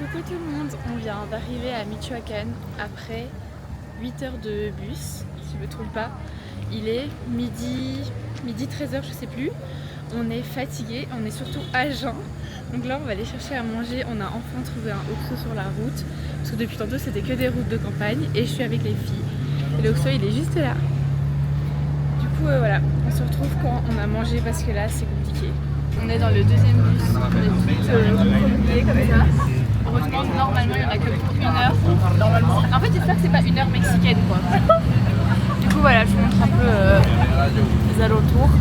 Coucou tout le monde, on vient d'arriver à Michoacán après 8 heures de bus, si je ne me trompe pas. Il est midi 13h, je sais plus. On est fatigué, on est surtout à jeun. Donc là on va aller chercher à manger, on a enfin trouvé un Oxxo sur la route. Parce que depuis tantôt c'était que des routes de campagne et je suis avec les filles. Et le Oxxo il est juste là. Du coup voilà, on se retrouve quand on a mangé parce que là c'est compliqué. On est dans le deuxième bus, on est toutes recroquevillées comme ça. Heureusement, normalement, il n'y en a que pour 1 heure. En fait, j'espère que c'est pas 1 heure mexicaine, quoi. Du coup, voilà, je vous montre un peu les alentours.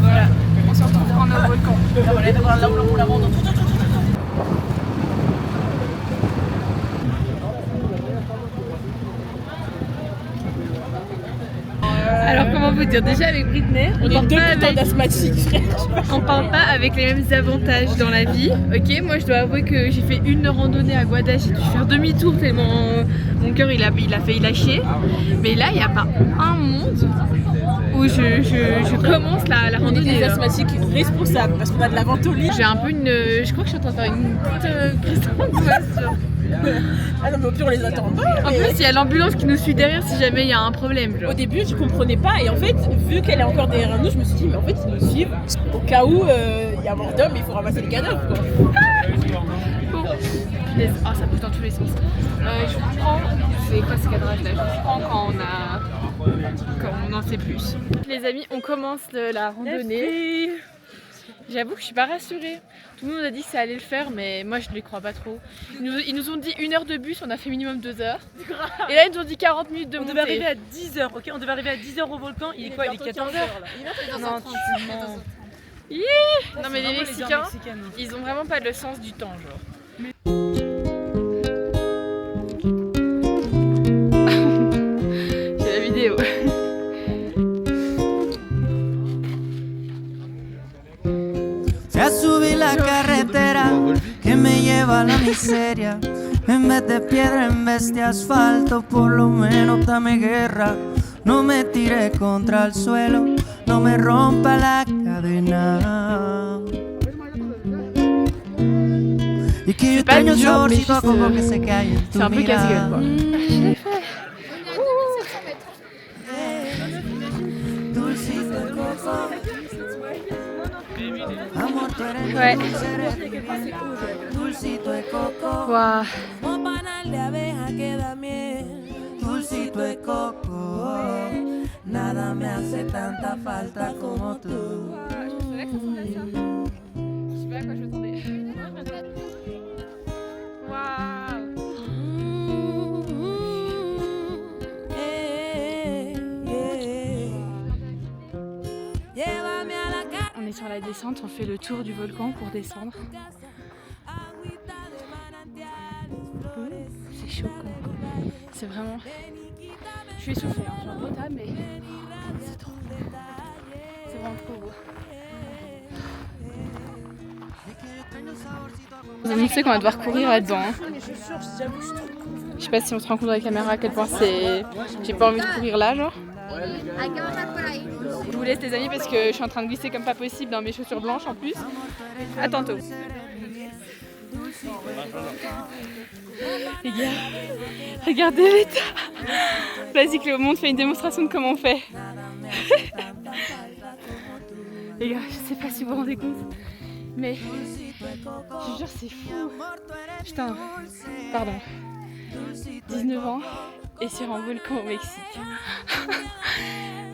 Voilà, on se retrouve quand on est au volcan. Alors comment vous dire, déjà avec Britney, on est deux putains d'asthmatiques. On parle pas avec les mêmes avantages dans la vie. Ok, moi je dois avouer que j'ai fait une randonnée à Guada, j'ai dû faire demi-tour tellement mon cœur il a failli lâcher. Mais là il n'y a pas un monde où je commence la randonnée. Les asthmatiques responsables parce qu'on a de la ventoline. J'ai un peu je crois que je suis en train de faire une petite crise d'angoisse. Ah non mais au pire on les attend pas. En plus il y a l'ambulance qui nous suit derrière si jamais il y a un problème. Genre. Au début je comprenais pas et en fait vu qu'elle est encore derrière nous je me suis dit mais en fait ils nous suivent au cas où il y a mort d'homme il faut ramasser les cadavres quoi. Bon. Oh ça pousse dans tous les sens. Je vous prends, c'est quoi ce cadrage là? Je vous prends quand on en sait plus. Les amis on commence la randonnée. J'avoue que je suis pas rassurée. Tout le monde a dit que ça allait le faire, mais moi je ne les crois pas trop. Ils nous ont dit 1 heure de bus, on a fait minimum 2 heures. Et là ils nous ont dit 40 minutes de montée. On devait arriver à 10h, ok? On devait arriver à 10h au volcan, il est quoi? Il est 14h là. Non mais les Mexicains, ils ont vraiment pas le sens du temps genre. J'ai la vidéo. Ya subí la carretera que me lleva a la miseria. En vez de piedra, en vez de asfalto, por lo menos dame guerra. No me tire contra el suelo, no me rompa la cadena. Y que yo tengo un saborcito a coco que se cae en tu mirada. C'est un peu casse-gueule quoi. Dulcito de coco. Amor, tú eres Ouais. dulcito de coco. Wow. Como panal de abeja que da miel. Dulcito de coco. Nada me hace tanta falta como tú. Je savais que ça serait ça. Je sais pas à quoi je m'attendais. Waouh. On est sur la descente, on fait le tour du volcan pour descendre. C'est chaud quoi. C'est vraiment... Je suis essoufflée, hein. Je suis en retard mais c'est trop beau. C'est vraiment trop beau. Vous annoncez qu'on va devoir courir là-dedans. Hein. Je sais pas si on se rend compte dans la caméra à quel point c'est... J'ai pas envie de courir là genre. Je vous laisse les amis parce que je suis en train de glisser comme pas possible dans mes chaussures blanches en plus. À tantôt. Les gars, regardez l'état. Vas-y Cléo, monte, fais une démonstration de comment on fait. Les gars, je sais pas si vous vous rendez compte, mais je vous jure c'est fou. Putain, pardon. 19 ans et sur un volcan au Mexique.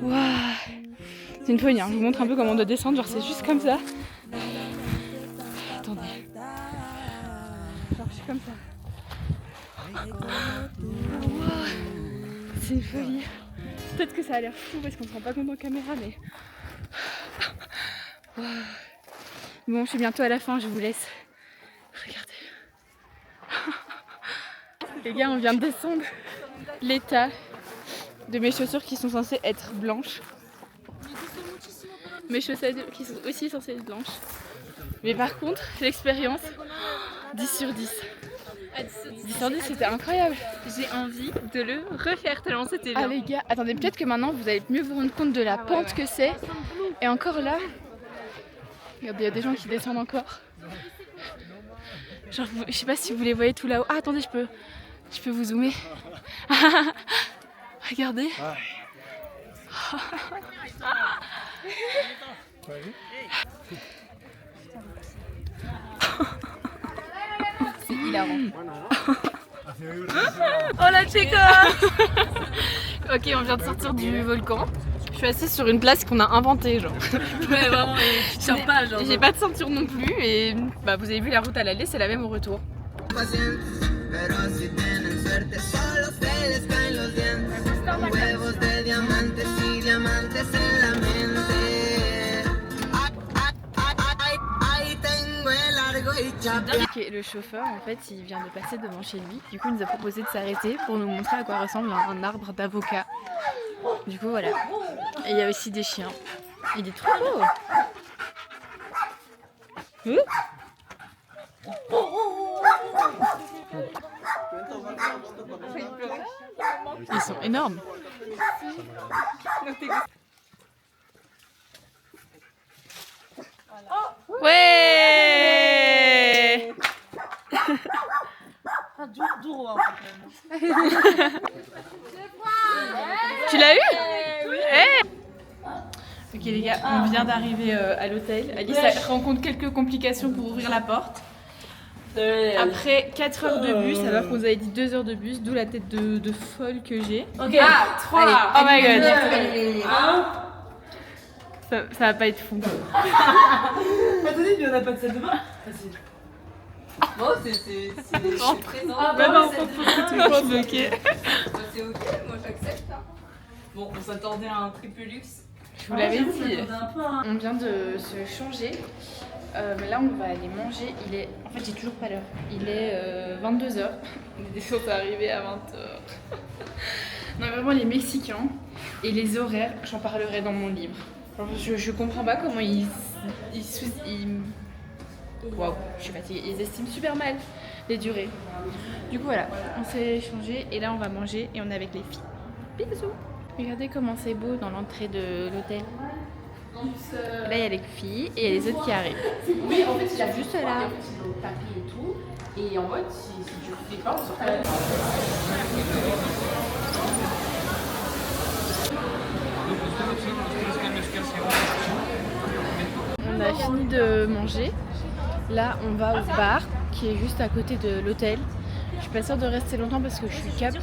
Waouh. C'est une folie, hein. Je vous montre un peu comment on doit descendre, genre c'est juste comme ça. Attendez. Genre je suis comme ça. Wow. C'est une folie. Peut-être que ça a l'air fou parce qu'on se rend pas compte en caméra mais... Wow. Bon, je suis bientôt à la fin, je vous laisse. Regardez. Les gars, on vient de descendre. L'état de mes chaussures qui sont censées être blanches. Mes chaussettes qui sont aussi censées être blanches. Mais par contre, l'expérience, 10 sur 10. 10 sur 10, c'était incroyable. J'ai envie de le refaire tellement c'était bien. Ah les gars, attendez, peut-être que maintenant vous allez mieux vous rendre compte de la pente que c'est. Et encore là, regardez, il y a des gens qui descendent encore. Genre, je sais pas si vous les voyez tout là-haut. Ah, attendez, je peux vous zoomer. Regardez. C'est hilarant. Oh la Tchéka. Ok, on vient de sortir du volcan. Je suis assise sur une place qu'on a inventée, genre. Ouais, vraiment, tu sors pas, genre. J'ai pas de ceinture non plus et bah, vous avez vu la route à l'aller, c'est la même au retour. Ok, le chauffeur en fait il vient de passer devant chez lui, du coup il nous a proposé de s'arrêter pour nous montrer à quoi ressemble un arbre d'avocat. Du coup voilà, et il y a aussi des chiens, il est trop beau. Ils sont énormes. Ouais. Tu l'as eu? Hey. Ok les gars, on vient d'arriver à l'hôtel. Alice rencontre quelques complications pour ouvrir la porte. Après 4 heures de bus, alors qu'on nous avait dit 2 heures de bus, d'où la tête de folle que j'ai. Ok. Ah, 3. Allez, oh my god. Ça va pas être fou. Attendez, il y en a pas de salle de bain. Facile. Bon, c'est présent. Bah non, faut tout le monde, ok. C'est ok, moi j'accepte. Bon, on s'attendait à un triple luxe. Je vous l'avais dit. On vient de se changer. Là, on va aller manger. En fait, j'ai toujours pas l'heure. Il est 22h. On est censé arriver à 20h. Non, vraiment, les Mexicains et les horaires, j'en parlerai dans mon livre. Je comprends pas comment Waouh, je suis fatiguée. Ils estiment super mal les durées. Du coup, voilà, on s'est changé et là, on va manger et on est avec les filles. Bisous. Regardez comment c'est beau dans l'entrée de l'hôtel. Là, il y a les filles et il y a les autres qui arrivent. Oui, en fait, il y a Juste là. tapis et tout. Et en mode, si tu fais pas, on sort pas. On a fini de manger. Là, on va au bar qui est juste à côté de l'hôtel. Je suis pas sûre de rester longtemps parce que je suis capoute.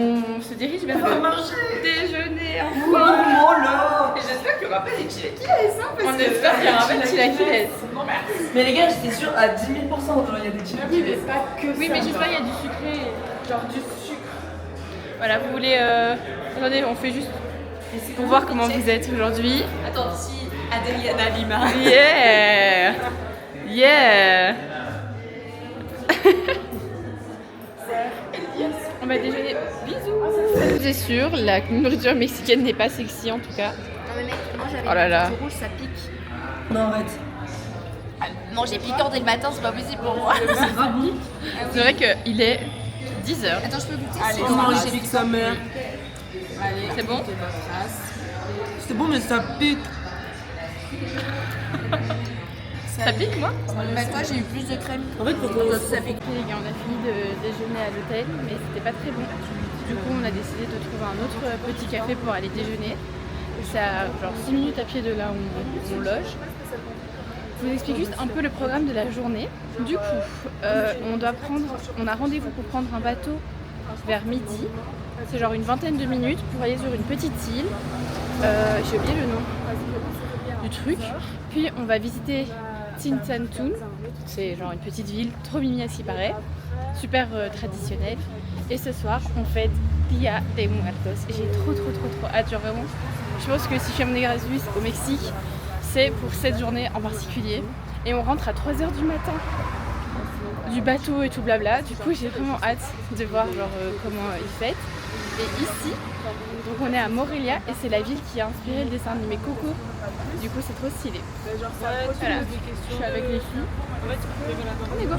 On se dirige vers le déjeuner. Et j'espère qu'il y aura pas des chilaquiles, hein, On espère qu'il y aura pas de chilaquiles. Mais les gars, j'étais sûre à 10 000%, genre il y a des chilaquiles. Oui, mais pas que ça. Oui, mais j'espère qu'il y a du sucré, genre du sucre. Voilà, vous voulez... Attendez, on fait juste pour voir comment vous êtes aujourd'hui. Attends, si Adriana Lima. Yeah. Yeah. On va déjeuner. Bisous. C'est sûr, la nourriture mexicaine n'est pas sexy en tout cas. Non mais mec, moi j'avais Oh là là. du rouge, ça pique. Non, arrête. Manger piquant dès le matin, c'est pas possible pour moi. C'est vrai qu'il est 10h. Attends, je peux goûter. Allez, si on mange avec sa mère. Allez, C'est bon? c'est bon, mais ça pique. Ça pique moi? Bah toi j'ai eu plus de crème. En fait, faut qu'on Ça pique. Les gars, on a fini de déjeuner à l'hôtel, mais c'était pas très bon. Du coup, on a décidé de trouver un autre petit café pour aller déjeuner. C'est à genre 6 minutes à pied de là où on loge. Je vous explique juste un peu le programme de la journée. Du coup, on a rendez-vous pour prendre un bateau vers midi. C'est genre une vingtaine de minutes pour aller sur une petite île. J'ai oublié le nom du truc. Puis on va visiter Tintantun. C'est genre une petite ville trop mimi à ce qui paraît. Super traditionnelle. Et ce soir, on fête Dia de Muertos. Et j'ai trop hâte. Genre vraiment, je pense que si je fais mon Erasmus au Mexique, c'est pour cette journée en particulier. Et on rentre à 3h du matin du bateau et tout blabla. Du coup, j'ai vraiment hâte de voir genre comment ils fêtent. Et ici, donc on est à Morelia et c'est la ville qui a inspiré le dessin animé Coco. Du coup, c'est trop stylé. Voilà. Je suis avec les filles. On est go.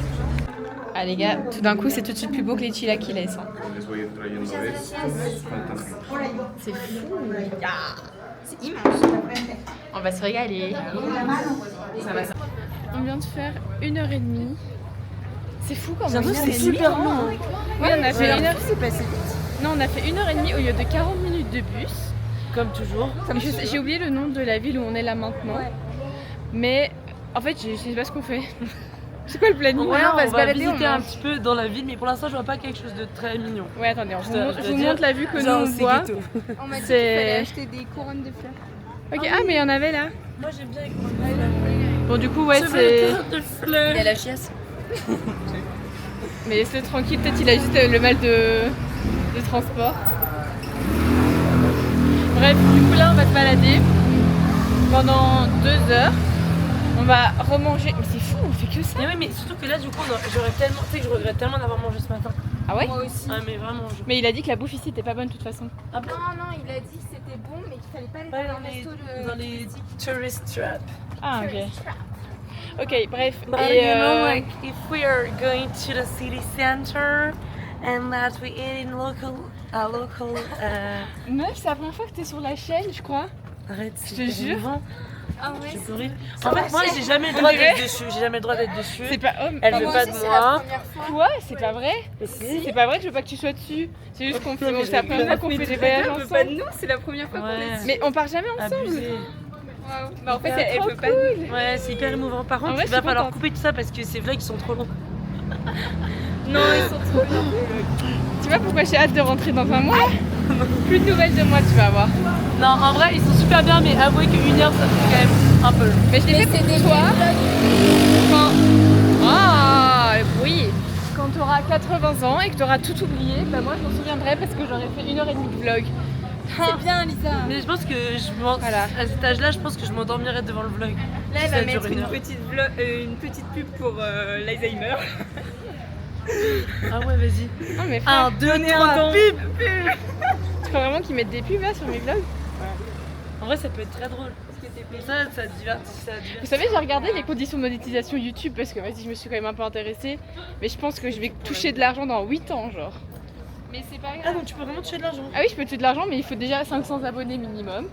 Ah les gars, tout d'un coup, c'est tout de suite plus beau que les chilaquiles. Hein. C'est fou. C'est immense. On va se régaler. On vient de faire 1h30. C'est fou quand même. C'est super long. Oui, on a fait 1h. C'est passé vite. Non, on a fait 1h30 au lieu de 40 minutes de bus. Comme toujours. J'ai oublié le nom de la ville où on est là maintenant. Ouais. Mais en fait, je sais pas ce qu'on fait. C'est quoi le planning? Ouais, on va se balader, visiter un petit peu dans la ville, mais pour l'instant, je vois pas quelque chose de très mignon. Ouais, attendez, je vous montre la vue que nous on voit. On m'a dit qu'il fallait acheter des couronnes de fleurs. Ok, ah, mais il y en avait là. Moi, j'aime bien les couronnes de fleurs. Bon, du coup, ouais, c'est. Il a la chiasse. Mais laisse-le tranquille, peut-être il a juste le mal de transport. Bref, du coup là on va se balader pendant 2 heures. On va remanger. Mais c'est fou, on fait que ça. Mais oui, mais surtout que là du coup j'aurais tellement. Tu sais que je regrette tellement d'avoir mangé ce matin. Ah ouais? Moi aussi. Ah mais vraiment. Mais il a dit que la bouffe ici était pas bonne de toute façon. Ah bon? Non, il a dit que c'était bon mais qu'il fallait pas aller dans les tourist traps. Ah ok. Ok, bref. But et you know, like if we are going to the city center and that we eat in local. Meuf, c'est la première fois que t'es sur la chaîne, je crois. Arrête, je te jure. Ah ouais. C'est horrible. En fait, moi, j'ai jamais le droit d'être dessus. J'ai jamais le droit d'être dessus. C'est pas. Elle veut pas de moi. Quoi? C'est pas vrai? C'est pas vrai que je veux pas que tu sois dessus. C'est juste qu'on fait. C'est la première fois qu'on fait des voyages ensemble. Pas de nous, c'est la première fois qu'on est. Mais on part jamais ensemble. Wow. Bah en fait, elle peut pas. Ouais, c'est hyper émouvant. Par contre, il va falloir couper tout ça parce que ces vlogs ils sont trop longs. Non, ils sont trop longs. Tu vois pourquoi j'ai hâte de rentrer dans un mois? Plus de nouvelles de moi, tu vas voir. Non, en vrai, ils sont super bien, mais avouez qu'1 heure, ça fait quand même un peu long. Mais je l'ai fait pour toi. Quand... Ah, oui. Quand tu auras 80 ans et que tu auras tout oublié, bah moi je m'en souviendrai parce que j'aurais fait 1h30 de vlog. C'est bien, Lisa. Mais je pense que à cet âge-là, je pense que je m'endormirai devant le vlog. Là, elle va mettre une petite pub pour l'Alzheimer. Ah ouais, vas-y. Non, mais 1, 2, 3, pub. Tu crois vraiment qu'ils mettent des pubs là sur mes vlogs? Ouais. En vrai, ça peut être très drôle. Ça divertit. Vous savez, j'ai regardé les conditions de monétisation YouTube parce que vas-y, je me suis quand même un peu intéressée. Mais je pense que je vais toucher de l'argent dans 8 ans, genre. Mais c'est pas grave. Ah donc tu peux vraiment toucher de l'argent? Ah oui, je peux toucher de l'argent, mais il faut déjà 500 abonnés minimum.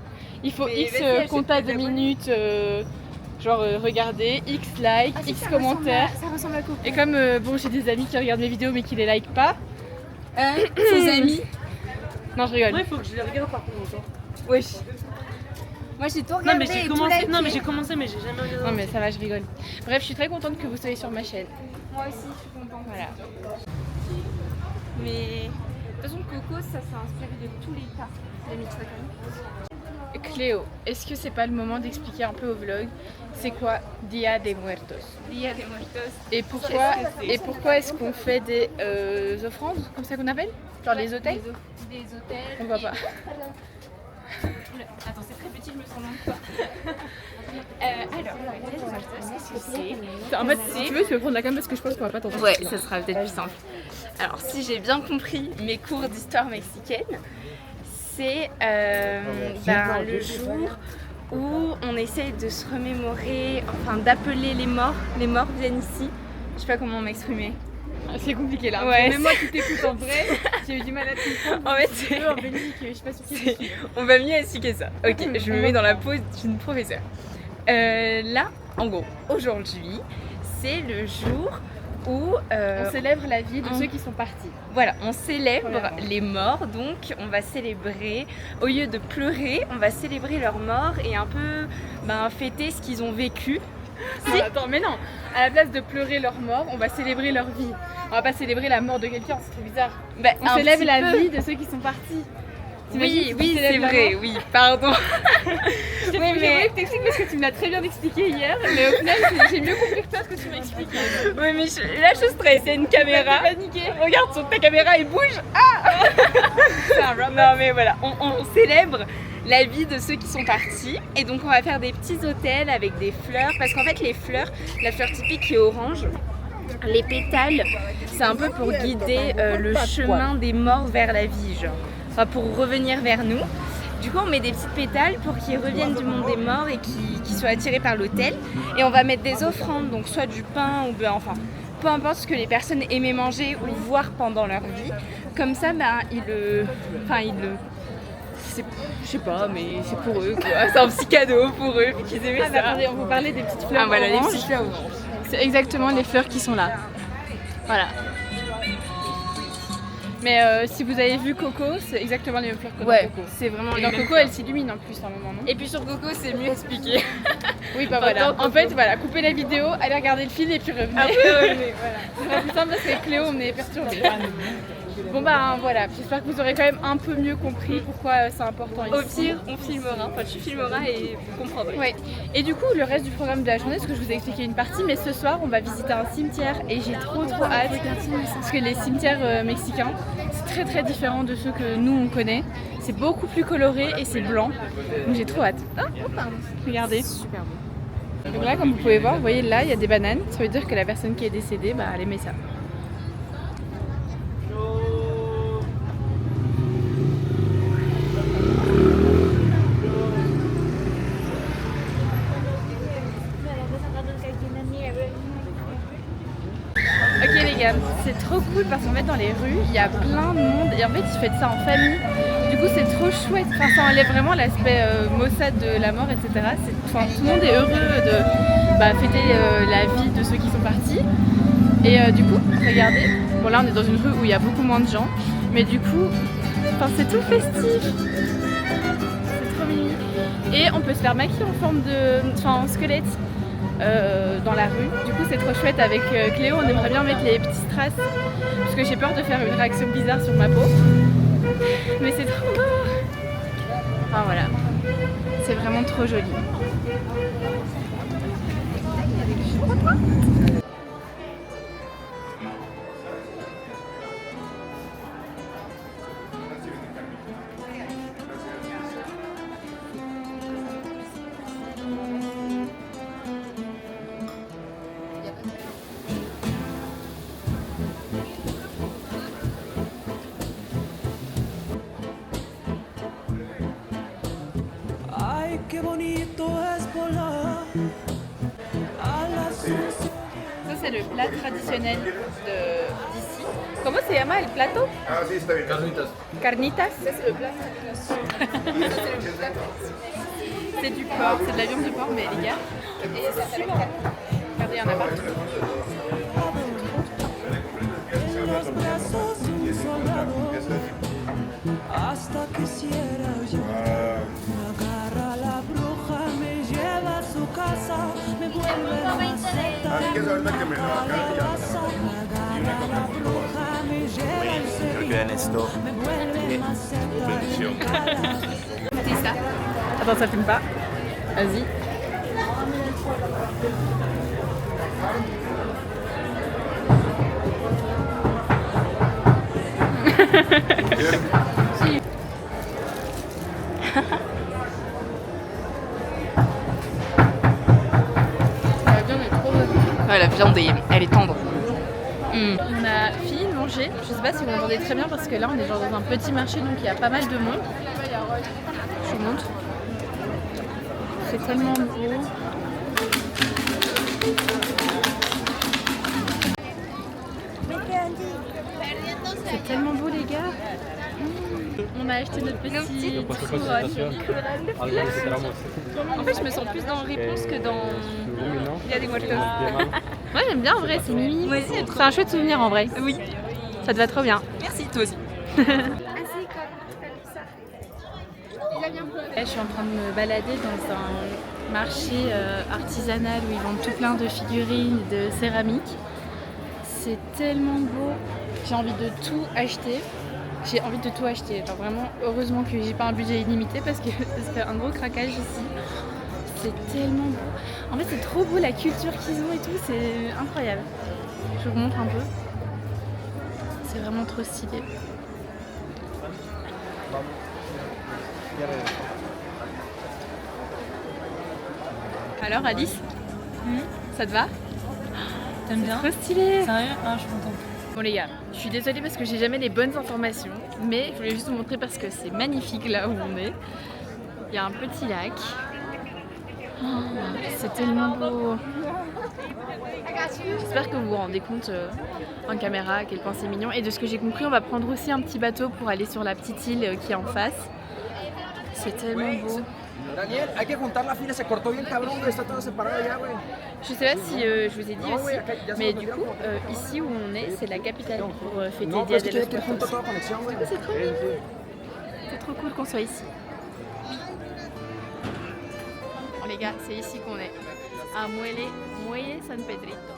Il faut X compta de minutes, genre regarder, X likes, X commentaires. Ça ressemble à Coco. Et comme bon, j'ai des amis qui regardent mes vidéos mais qui les likent pas. Ses amis? Non, je rigole. Moi, il faut que je les regarde par contre. Oui. Moi j'ai tout regardé. Non mais j'ai commencé mais j'ai jamais regardé. Non mais ça va, je rigole. Bref, je suis très contente que vous soyez sur ma chaîne. Moi aussi, je suis contente. Voilà. Mais de toute façon, Coco, ça s'est inspiré de tous les parcs de Michoacán. Cléo, est-ce que c'est pas le moment d'expliquer un peu au vlog c'est quoi Dia de Muertos? Dia de Muertos. Et pourquoi est-ce qu'on fait des offrandes, comme ça qu'on appelle? Genre les hôtels? Des hôtels. On voit pas. Attends, c'est très petit, je me sens loin de toi. Alors, Dia de Muertos, qu'est-ce que c'est? En fait, si tu veux, tu peux prendre la cam parce que je pense qu'on va pas t'entendre. Ouais, ça sera peut-être plus simple. Alors, si j'ai bien compris mes cours d'histoire mexicaine, c'est le jour où on essaye de se remémorer, enfin d'appeler les morts. Les morts viennent ici. Je sais pas comment m'exprimer. C'est compliqué là. Ouais. Même moi qui t'écoute en vrai, j'ai eu du mal à te comprendre. En fait, c'est en Belgique, je sais pas sur qui je suis. On va mieux expliquer ça. Ok, je me mets dans la peau d'une professeure. Là, en gros, aujourd'hui, c'est le jour où on célèbre la vie de ceux qui sont partis. Voilà, on célèbre les morts, donc on va célébrer, au lieu de pleurer, on va célébrer leur mort et un peu fêter ce qu'ils ont vécu Non, attends, mais non. À la place de pleurer leur mort, on va célébrer leur vie. On va pas célébrer la mort de quelqu'un, c'est trop bizarre. Bah, On célèbre la vie de ceux qui sont partis. Oui, oui, c'est vrai, oui, pardon. Oui, mais... Je voulais que t'expliques parce que tu me l'as très bien expliqué hier, mais au final, j'ai mieux compris que toi ce que tu m'as expliqué. Oui, mais là, je stresse, il y a une caméra. Regarde, sur ta caméra, elle bouge. Ah non, mais voilà, on célèbre la vie de ceux qui sont partis. Et donc, on va faire des petits hôtels avec des fleurs. Parce qu'en fait, les fleurs, la fleur typique qui est orange, les pétales, c'est un peu pour guider le chemin des morts vers la vie, genre. Enfin, pour revenir vers nous. Du coup, on met des petites pétales pour qu'ils reviennent du monde des morts et qu'ils soient attirés par l'autel. Et on va mettre des offrandes, donc soit du pain ou enfin, peu importe ce que les personnes aimaient manger ou voir pendant leur vie. Comme ça, ben, je sais pas, mais c'est pour eux, quoi. C'est un petit cadeau pour eux, puis qu'ils aimaient ça. Attendez, on vous parlait des petites fleurs voilà, oranges. les petites fleurs oranges. C'est exactement les fleurs qui sont là. Voilà. Mais si vous avez vu Coco, c'est exactement les mêmes fleurs que dans Coco. C'est vraiment Et les dans mêmes Coco, fleurs. elle s'illumine en plus à un moment, non? Et puis sur Coco, c'est mieux expliqué. Oui, bah voilà. En fait, voilà, coupez la vidéo, allez regarder le film et puis revenez. Après, voilà. Ce sera plus simple parce qu'avec Cléo, on est perturbés. Bon bah voilà, j'espère que vous aurez quand même un peu mieux compris pourquoi c'est important ici. Au pire, on filmera, enfin tu filmeras et vous comprendrez. Ouais. Et du coup, le reste du programme de la journée, parce que je vous ai expliqué une partie, mais ce soir, on va visiter un cimetière et j'ai trop hâte. Parce que les cimetières mexicains, c'est très très différent de ceux que nous on connaît. C'est beaucoup plus coloré et c'est blanc. Donc j'ai trop hâte. Ah, oh, pardon. Regardez. Super beau. Donc là, comme vous pouvez voir, vous voyez là, il y a des bananes. Ça veut dire que la personne qui est décédée, bah, elle aimait ça. Ok les gars, c'est trop cool parce qu'en fait dans les rues, il y a plein de monde et en fait ils font ça en famille. Du coup c'est trop chouette, enfin, ça enlève vraiment l'aspect maussade de la mort, etc. Enfin, tout le monde est heureux de fêter la vie de ceux qui sont partis. Et du coup, regardez, bon là on est dans une rue où il y a beaucoup moins de gens, mais du coup, c'est tout festif. C'est trop mimi. Et on peut se faire maquiller en forme en squelette. Dans la rue. Du coup c'est trop chouette avec Cléo, on aimerait bien mettre les petits strass parce que j'ai peur de faire une réaction bizarre sur ma peau. Mais c'est trop beau. Enfin voilà, c'est vraiment trop joli. Qué bonito es volar a la Ça c'est le plat traditionnel d'ici. Comment se llama el plato? Ah, sí, está bien. Carnitas. Carnitas. Ça c'est le plat. C'est du porc, c'est de la viande de porc, mais les gars. Et ça s'appelle. Regardez, il y en a partout. en los brazos de un soldado hasta quisiera yo. Me agarra la bruja, me lleva a su casa, me vuelve maceta. Así que es ahorita que me lo acabe ya. Me agarra la bruja, me lleva al cerrito, me vuelve maceta. C'est ça. Attends, ça filme pas. Vas-y. La viande est trop bonne. Ouais, la viande, elle est tendre. On a fini de manger. Je sais pas si vous m'entendez très bien parce que là on est genre dans un petit marché donc il y a pas mal de monde. Je vous montre. C'est tellement beau. C'est tellement beau les gars. On a acheté notre petit couronne. En fait, je me sens plus dans Réponse que dans Il y a des Muertos. Moi j'aime bien en vrai, c'est mimi. Moi aussi, C'est un chouette souvenir en vrai. Oui, Ça te va trop bien. merci, toi aussi. Je suis en train de me balader dans marché artisanal où ils vendent tout plein de figurines, de céramique. C'est tellement beau, j'ai envie de tout acheter. J'ai envie de tout acheter. Genre vraiment, heureusement que j'ai pas un budget illimité parce que ça serait un gros craquage ici. C'est tellement beau. En fait, c'est trop beau la culture qu'ils ont et tout, c'est incroyable. Je vous montre un peu. C'est vraiment trop stylé. Alors Alice, ça te va? T'aimes bien? Trop stylé. Sérieux? Ah, je suis contente. Bon les gars, je suis désolée parce que j'ai jamais les bonnes informations, mais je voulais juste vous montrer parce que c'est magnifique là où on est. Il y a un petit lac. Oh, c'est tellement beau. J'espère que vous vous rendez compte en caméra à quel point c'est mignon. Et de ce que j'ai compris, on va prendre aussi un petit bateau pour aller sur la petite île qui est en face. C'est tellement beau. Daniel, hay que juntar la fila, se cortó bien cabrón, está todo separado ya, güey. Je sais pas si je vous ai dit aussi, mais du coup, ici où on est, c'est la capitale pour fêter Dia de los Muertos. C'est trop mignon. C'est trop cool qu'on soit ici. Bon les gars, c'est ici qu'on est, à Muelle San Pedrito.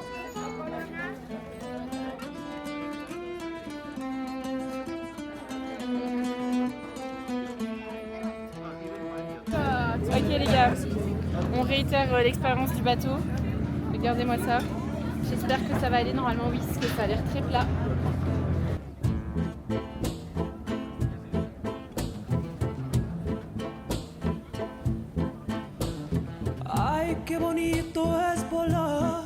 Ok les gars, on réitère l'expérience du bateau. Regardez-moi ça. J'espère que ça va aller normalement, oui, parce que ça a l'air très plat. Ay, qué bonito es volar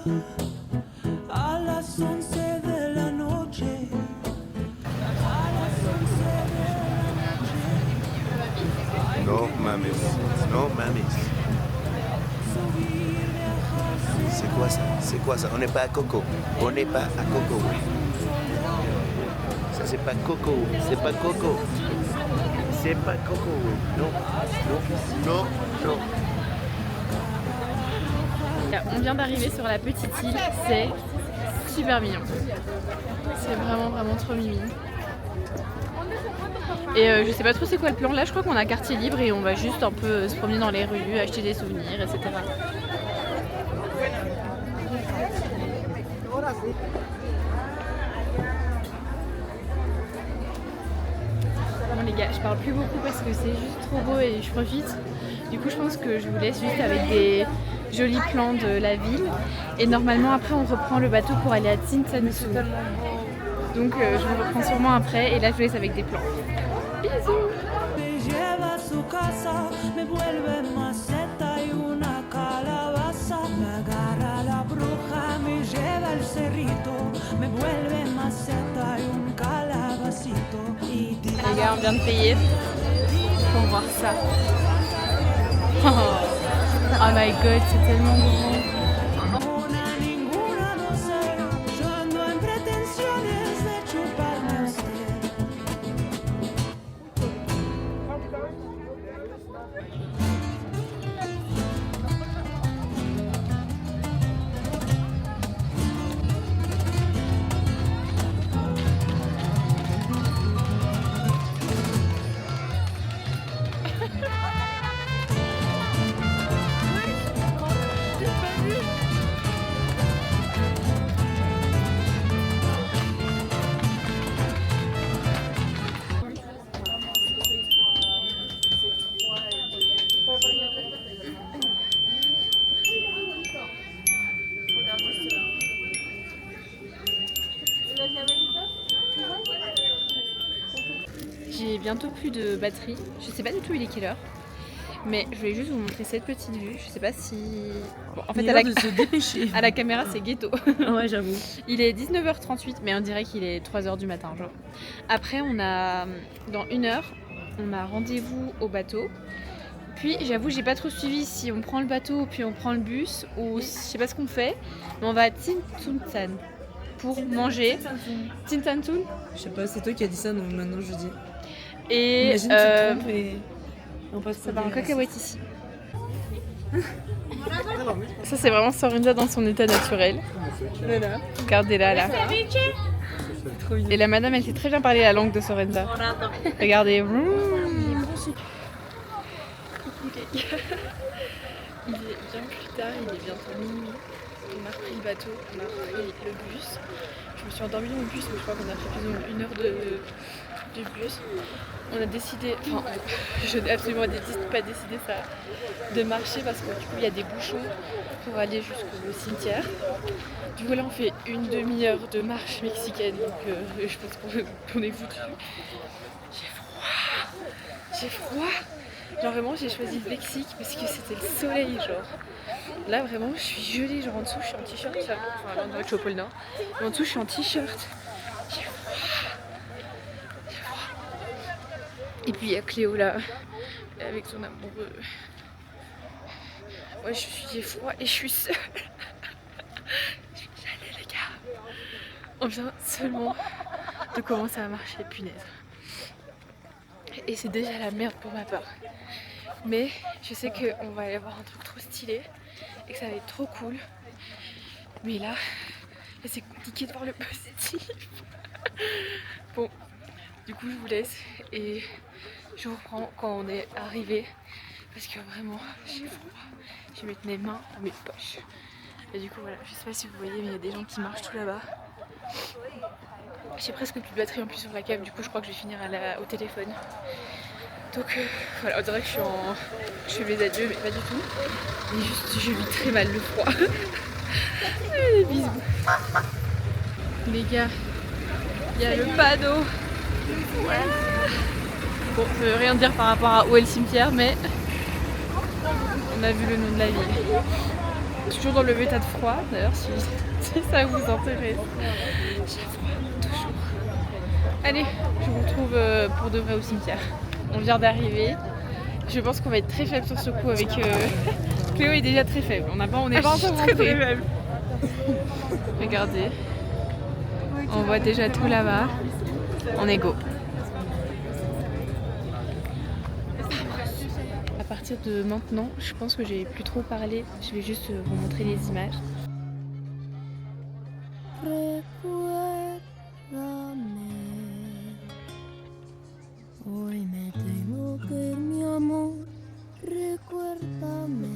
a las 11 de la noche. No mames. No mames. C'est quoi ça? C'est quoi ça? On n'est pas à Coco. On n'est pas à Coco. Ça c'est pas Coco. C'est pas Coco. C'est pas Coco. Non. Non. Non. Non. On vient d'arriver sur la petite île, c'est super mignon. C'est vraiment vraiment trop mignon. Et je sais pas trop c'est quoi le plan. Là je crois qu'on a quartier libre et on va juste un peu se promener dans les rues, acheter des souvenirs, etc. Bon les gars, je parle plus beaucoup parce que c'est juste trop beau et je profite. Du coup je pense que je vous laisse juste avec des jolis plans de la ville. Et normalement après on reprend le bateau pour aller à Tintansu. Donc je vous reprends sûrement après et là je vous laisse avec des plans. Bisous. Me lleva a su casa, me vuelve maceta y una calabaza. Me agarra la bruja, me lleva al cerrito, me vuelve maceta y un calabacito. Y Les gars, on vient de payer pour voir ça. Oh my god, c'est tellement beau. una ninguna no sé, yo ando en pretensiones de chuparme a usted. J'ai bientôt plus de batterie. Je sais pas du tout il est quelle heure. Mais je voulais juste vous montrer cette petite vue. Je sais pas si... Bon, en fait, Il est l'heure de se dépêcher. à la caméra, c'est ghetto. Ouais, j'avoue. Il est 19h38, mais on dirait qu'il est 3h du matin. Genre. Après, on a... Dans 1 heure, on a rendez-vous au bateau. Puis, j'avoue, j'ai pas trop suivi si on prend le bateau, puis on prend le bus, ou je sais pas ce qu'on fait. Mais on va à Tintansu pour manger. Tintansu. Je sais pas, c'est toi qui as dit ça, donc maintenant je dis. Et Imagine, tu te trompes et on passe ça va en cacahuète ici. Ça c'est vraiment Sorinda dans son état naturel. Voilà. Regardez-la là. Et la madame elle sait très bien parler la langue de Sorinda. Regardez. les gars, il est bien plus tard, il est bientôt minuit. On a repris le bateau, on a repris le bus. Je me suis endormie dans le bus, mais je crois qu'on a fait plus ou moins 1 heure du bus. On a décidé, enfin je n'ai absolument pas décidé ça, de marcher parce que du coup il y a des bouchons pour aller jusqu'au cimetière. Du coup là on fait une demi-heure de marche mexicaine, donc je pense qu'on est foutu. J'ai froid. Genre vraiment j'ai choisi le Mexique parce que c'était le soleil genre. Là vraiment je suis gelée, genre en dessous je suis en t-shirt, enfin là on doit être au pôle Nord, mais en dessous je suis en t-shirt. J'ai froid. Et puis il y a Cléo là, avec son amoureux. Moi j'ai froid et je suis seule. Je suis gelée les gars. On vient seulement de commencer à marcher, punaise. Et c'est déjà la merde pour ma part. Mais je sais qu'on va aller voir un truc trop stylé et que ça va être trop cool. Mais là c'est compliqué de voir le positif. Bon, du coup je vous laisse et je vous reprends quand on est arrivé. Parce que vraiment j'ai froid. Je vais mettre mes mains dans mes poches. Et du coup voilà, je sais pas si vous voyez mais il y a des gens qui marchent tout là-bas. J'ai presque plus de batterie en plus sur la cam, du coup je crois que je vais finir au téléphone. Donc voilà, on dirait que je fais mes adieux, mais pas du tout. Mais juste je vis très mal le froid. Allez, bisous. Les gars, il y a le panneau. Bon, ça veut rien dire par rapport à où est le cimetière, mais on a vu le nom de la ville. Toujours dans le méta de froid, d'ailleurs si ça vous intéresse. J'ai froid, toujours. Allez, je vous retrouve pour de vrai au cimetière. On vient d'arriver. Je pense qu'on va être très faible sur ce coup avec... Cléo est déjà très faible. On n'est pas encore très faible. Regardez. On voit déjà tout là-bas. On est go. À partir de maintenant, je pense que j'ai plus trop parlé. Je vais juste vous montrer les images. Hoy me tengo que ir, mi amor, recuérdame.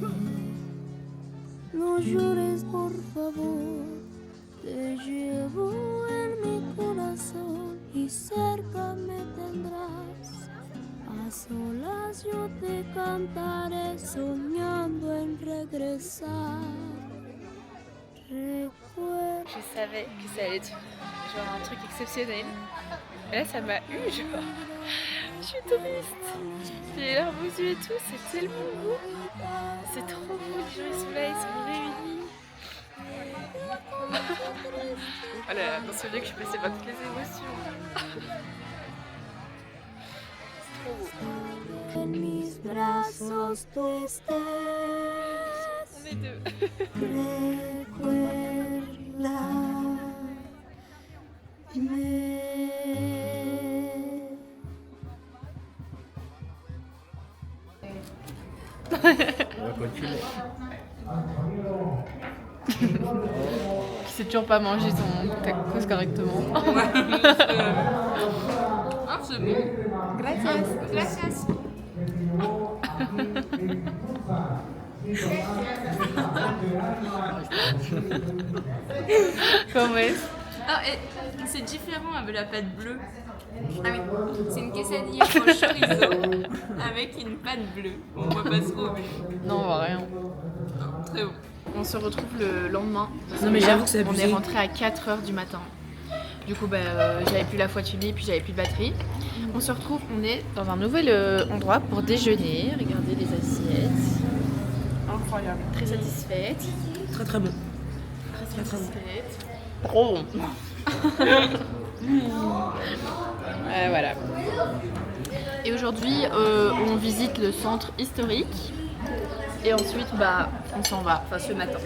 No llores, por favor, te llevo en mi corazón y cerca me tendrás. A solas yo te cantaré soñando en regresar. Je savais que ça allait être genre un truc exceptionnel. Et là ça m'a eu genre. Je suis triste. J'ai les larmes aux yeux et tout, c'est tellement beau. C'est trop beau, les gens ils sont là, ils sont réunis. Oh là là, dans ce lieu que je suis passée par toutes les émotions. C'est trop beau. En mis brazos tú estés. On est deux. Qui sait toujours pas manger son tacos correctement. Ah, c'est bon. Gracias. Gracias. Comment est-ce? Ah, et c'est différent avec la pâte bleue. Ah oui, c'est une quesadilla au chorizo avec une pâte bleue. On voit pas trop, mais Non, on voit rien. très bon. On se retrouve le lendemain. Non, mais j'avoue que c'est On abusé. est rentré à 4h du matin. Du coup, j'avais plus la voiture puis j'avais plus de batterie. On se retrouve, on est dans un nouvel endroit pour déjeuner. Regardez les assiettes. Incroyable. Très satisfaite. Très très bon. Très satisfaite. Trop bon. Voilà. Et aujourd'hui, on visite le centre historique. Et ensuite, on s'en va. Enfin, ce matin.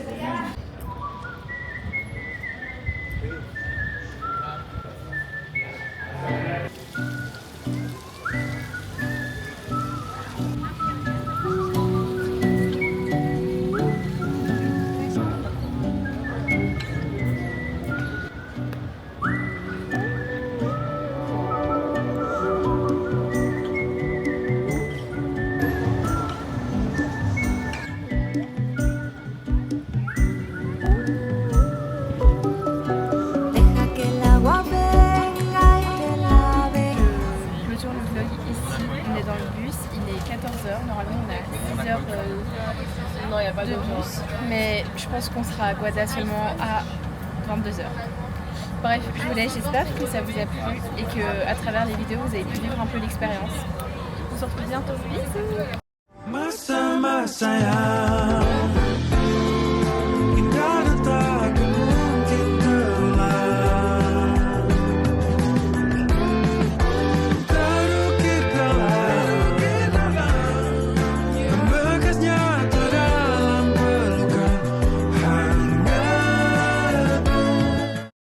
6 heures Non, il n'y a pas de de bus. Mais je pense qu'on sera à Guada seulement à 22h. Bref, je vous laisse, j'espère que ça vous a plu et que à travers les vidéos vous avez pu vivre un peu l'expérience. On se retrouve bientôt. Bisous. Más allá.